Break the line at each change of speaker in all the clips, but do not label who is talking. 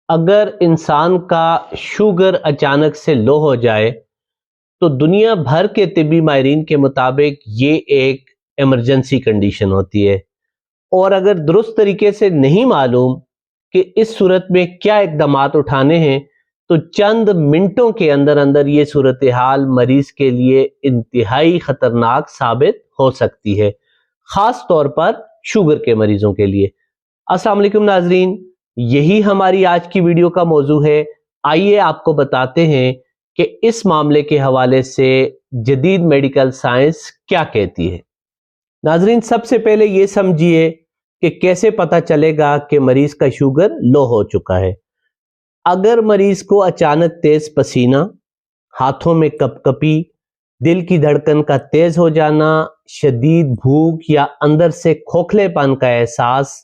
اگر انسان کا شوگر اچانک سے لو ہو جائے تو دنیا بھر کے طبی ماہرین کے مطابق یہ ایک ایمرجنسی کنڈیشن ہوتی ہے، اور اگر درست طریقے سے نہیں معلوم کہ اس صورت میں کیا اقدامات اٹھانے ہیں تو چند منٹوں کے اندر اندر یہ صورتحال مریض کے لیے انتہائی خطرناک ثابت ہو سکتی ہے، خاص طور پر شوگر کے مریضوں کے لیے۔ السلام علیکم ناظرین، یہی ہماری آج کی ویڈیو کا موضوع ہے۔ آئیے آپ کو بتاتے ہیں کہ اس معاملے کے حوالے سے جدید میڈیکل سائنس کیا کہتی ہے۔ ناظرین، سب سے پہلے یہ سمجھیے کہ کیسے پتہ چلے گا کہ مریض کا شوگر لو ہو چکا ہے۔ اگر مریض کو اچانک تیز پسینہ، ہاتھوں میں کپ کپی، دل کی دھڑکن کا تیز ہو جانا، شدید بھوک یا اندر سے کھوکھلے پن کا احساس،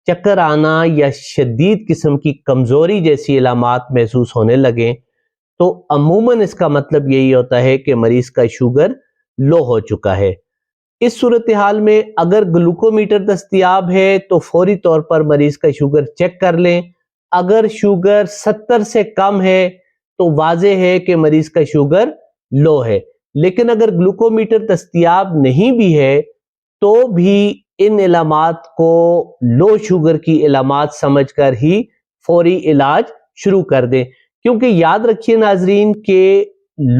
چکر آنا یا شدید قسم کی کمزوری جیسی علامات محسوس ہونے لگیں تو عموماً اس کا مطلب یہی ہوتا ہے کہ مریض کا شوگر لو ہو چکا ہے۔ اس صورتحال میں اگر گلوکومیٹر دستیاب ہے تو فوری طور پر مریض کا شوگر چیک کر لیں۔ اگر شوگر 70 سے کم ہے تو واضح ہے کہ مریض کا شوگر لو ہے، لیکن اگر گلوکومیٹر دستیاب نہیں بھی ہے تو بھی ان علامات کو لو شوگر کی علامات سمجھ کر ہی فوری علاج شروع کر دیں، کیونکہ یاد رکھیے ناظرین کہ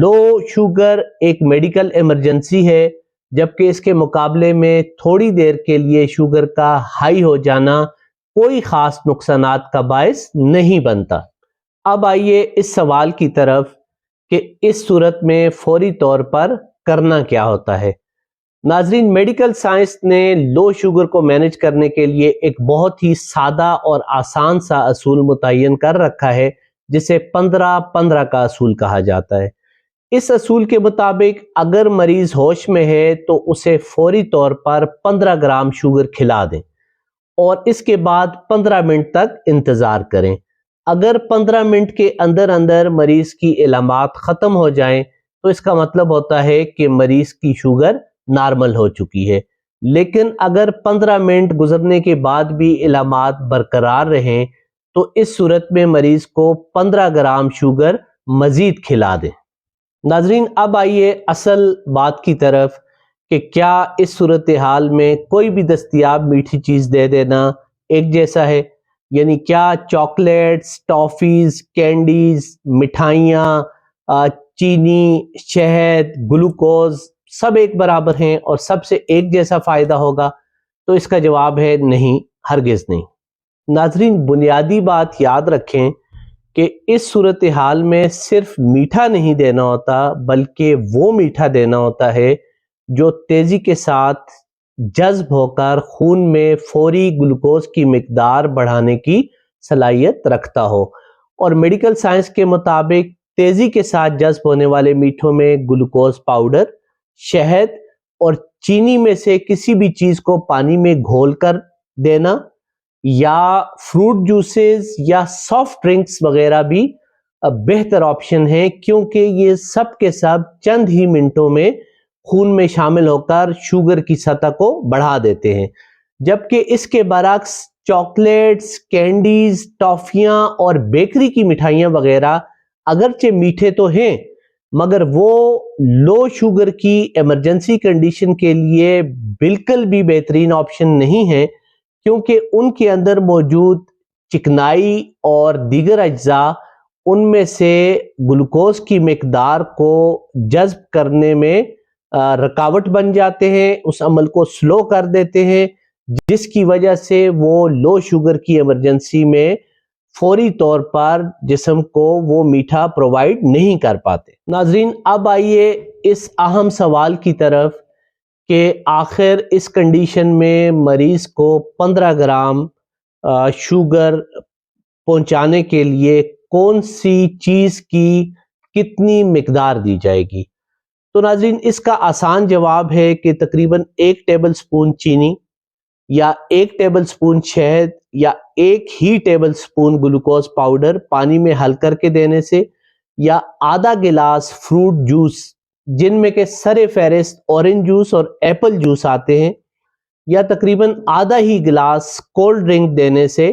لو شوگر ایک میڈیکل ایمرجنسی ہے، جبکہ اس کے مقابلے میں تھوڑی دیر کے لیے شوگر کا ہائی ہو جانا کوئی خاص نقصانات کا باعث نہیں بنتا۔ اب آئیے اس سوال کی طرف کہ اس صورت میں فوری طور پر کرنا کیا ہوتا ہے۔ ناظرین، میڈیکل سائنس نے لو شوگر کو مینج کرنے کے لیے ایک بہت ہی سادہ اور آسان سا اصول متعین کر رکھا ہے، جسے 15-15 کا اصول کہا جاتا ہے۔ اس اصول کے مطابق اگر مریض ہوش میں ہے تو اسے فوری طور پر 15 گرام شوگر کھلا دیں اور اس کے بعد 15 منٹ تک انتظار کریں۔ اگر 15 منٹ کے اندر اندر مریض کی علامات ختم ہو جائیں تو اس کا مطلب ہوتا ہے کہ مریض کی شوگر نارمل ہو چکی ہے، لیکن اگر 15 منٹ گزرنے کے بعد بھی علامات برقرار رہیں تو اس صورت میں مریض کو 15 گرام شوگر مزید کھلا دیں۔ ناظرین، اب آئیے اصل بات کی طرف کہ کیا اس صورتحال میں کوئی بھی دستیاب میٹھی چیز دے دینا ایک جیسا ہے؟ یعنی کیا چاکلیٹس، ٹافیز، کینڈیز، مٹھائیاں، چینی، شہد، گلوکوز سب ایک برابر ہیں اور سب سے ایک جیسا فائدہ ہوگا؟ تو اس کا جواب ہے نہیں، ہرگز نہیں۔ ناظرین، بنیادی بات یاد رکھیں کہ اس صورتحال میں صرف میٹھا نہیں دینا ہوتا، بلکہ وہ میٹھا دینا ہوتا ہے جو تیزی کے ساتھ جذب ہو کر خون میں فوری گلوکوز کی مقدار بڑھانے کی صلاحیت رکھتا ہو، اور میڈیکل سائنس کے مطابق تیزی کے ساتھ جذب ہونے والے میٹھوں میں گلوکوز پاؤڈر، شہد اور چینی میں سے کسی بھی چیز کو پانی میں گھول کر دینا یا فروٹ جوسز یا سافٹ ڈرنکس وغیرہ بھی بہتر آپشن ہیں، کیونکہ یہ سب کے سب چند ہی منٹوں میں خون میں شامل ہو کر شوگر کی سطح کو بڑھا دیتے ہیں، جبکہ اس کے برعکس چاکلیٹس، کینڈیز، ٹافیاں اور بیکری کی مٹھائیاں وغیرہ اگرچہ میٹھے تو ہیں مگر وہ لو شوگر کی ایمرجنسی کنڈیشن کے لیے بالکل بھی بہترین آپشن نہیں ہے، کیونکہ ان کے اندر موجود چکنائی اور دیگر اجزاء ان میں سے گلوکوز کی مقدار کو جذب کرنے میں رکاوٹ بن جاتے ہیں، اس عمل کو سلو کر دیتے ہیں، جس کی وجہ سے وہ لو شوگر کی ایمرجنسی میں فوری طور پر جسم کو وہ میٹھا پرووائیڈ نہیں کر پاتے۔ ناظرین، اب آئیے اس اہم سوال کی طرف کہ آخر اس کنڈیشن میں مریض کو 15 گرام شوگر پہنچانے کے لیے کون سی چیز کی کتنی مقدار دی جائے گی؟ تو ناظرین، اس کا آسان جواب ہے کہ تقریباً 1 ٹیبل سپون چینی یا 1 ٹیبل سپون شہد یا 1 ہی ٹیبل سپون گلوکوز پاؤڈر پانی میں حل کر کے دینے سے، یا آدھا گلاس فروٹ جوس جن میں کہ سر فہرست اورنج جوس اور ایپل جوس آتے ہیں، یا تقریباً آدھا ہی گلاس کولڈ ڈرنک دینے سے